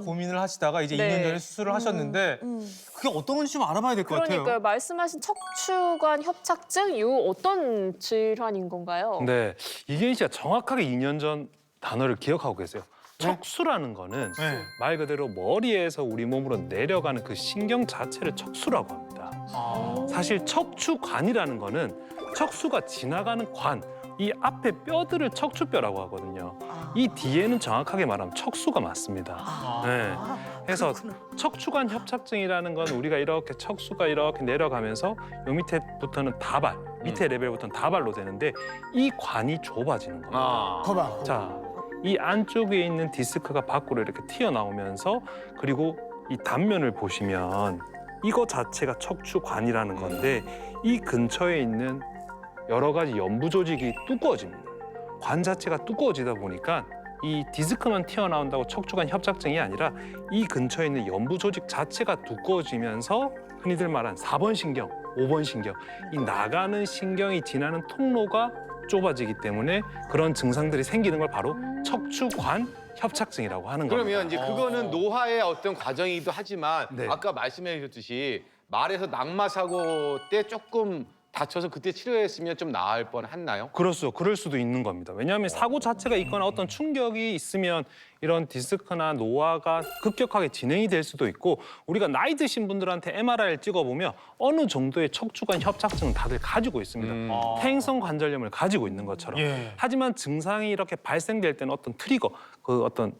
고민을 하시다가 이제 네. 2년 전에 수술을 하셨는데 그게 어떤 건지 좀 알아봐야 될 것 그러니까요. 같아요. 말씀하신 척추관 협착증, 이 어떤 질환인 건가요? 네, 이계인 씨가 정확하게 2년 전 단어를 기억하고 계세요. 척수라는 거는 네. 말 그대로 머리에서 우리 몸으로 내려가는 그 신경 자체를 척수라고 합니다. 아. 사실 척추관이라는 거는 척수가 지나가는 관, 이 앞에 뼈들을 척추뼈라고 하거든요. 이 뒤에는 정확하게 말하면 척수가 맞습니다. 네. 그래서 척추관 협착증이라는 건 우리가 이렇게 척수가 이렇게 내려가면서 요 밑에부터는 다발, 밑에 레벨부터는 다발로 되는데 이 관이 좁아지는 겁니다. 거봐. 자, 이 안쪽에 있는 디스크가 밖으로 이렇게 튀어나오면서 그리고 이 단면을 보시면 이거 자체가 척추관이라는 건데 이 근처에 있는 여러 가지 연부 조직이 두꺼워집니다. 관 자체가 두꺼워지다 보니까 이 디스크만 튀어나온다고 척추관 협착증이 아니라 이 근처에 있는 연부 조직 자체가 두꺼워지면서 흔히들 말하는 4번 신경, 5번 신경, 이 나가는 신경이 지나는 통로가 좁아지기 때문에 그런 증상들이 생기는 걸 바로 척추관 협착증이라고 하는 겁니다. 그러면 이제 그거는 노화의 어떤 과정이기도 하지만 네. 아까 말씀해 주셨듯이 말에서 낙마 사고 때 조금 다쳐서 그때 치료했으면 좀 나을 뻔했나요? 그럴 수도 있는 겁니다. 왜냐하면 사고 자체가 있거나 어떤 충격이 있으면 이런 디스크나 노화가 급격하게 진행이 될 수도 있고 우리가 나이 드신 분들한테 MRI를 찍어보면 어느 정도의 척추관 협착증은 다들 가지고 있습니다. 퇴행성 관절염을 가지고 있는 것처럼. 예. 하지만 증상이 이렇게 발생될 때는 어떤 트리거, 그 어떤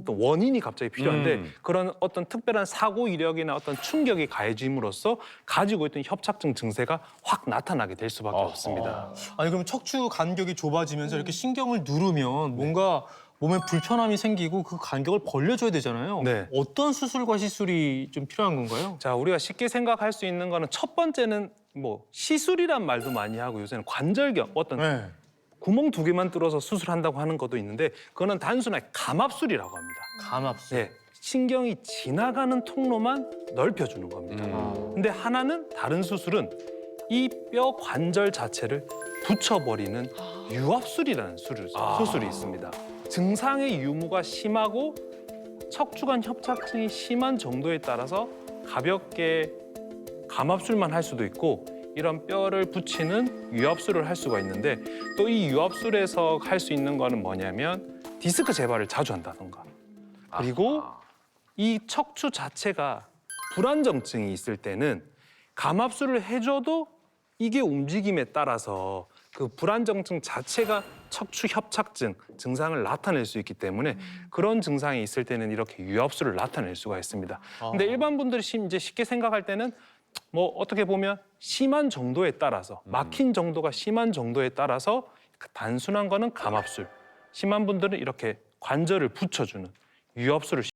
원인이 갑자기 필요한데 그런 어떤 특별한 사고 이력이나 어떤 충격이 가해짐으로써 가지고 있던 협착증 증세가 확 나타나게 될 수밖에 없습니다. 아니 그럼 척추 간격이 좁아지면서 이렇게 신경을 누르면 뭔가 몸에 불편함이 생기고 그 간격을 벌려줘야 되잖아요. 네. 어떤 수술과 시술이 좀 필요한 건가요? 자, 우리가 쉽게 생각할 수 있는 거는 첫 번째는 뭐 시술이란 말도 많이 하고 요새는 관절경, 어떤 네. 구멍 2개만 뚫어서 수술한다고 하는 것도 있는데 그거는 단순하게 감압술이라고 합니다. 감압술. 네, 신경이 지나가는 통로만 넓혀주는 겁니다. 근데 하나는 다른 수술은 이 뼈 관절 자체를 붙여버리는 유압술이라는 수술이 있습니다. 증상의 유무가 심하고 척추관 협착증이 심한 정도에 따라서 가볍게 감압술만 할 수도 있고 이런 뼈를 붙이는 유압술을 할 수가 있는데 또 이 유압술에서 할 수 있는 거는 뭐냐면 디스크 재발을 자주 한다던가 그리고 이 척추 자체가 불안정증이 있을 때는 감압술을 해줘도 이게 움직임에 따라서 그 불안정증 자체가 척추 협착증 증상을 나타낼 수 있기 때문에 그런 증상이 있을 때는 이렇게 유압술을 나타낼 수가 있습니다. 근데 일반 분들이 이제 쉽게 생각할 때는 뭐 어떻게 보면 심한 정도에 따라서 막힌 정도가 심한 정도에 따라서 단순한 거는 감압술, 심한 분들은 이렇게 관절을 붙여주는 유압술을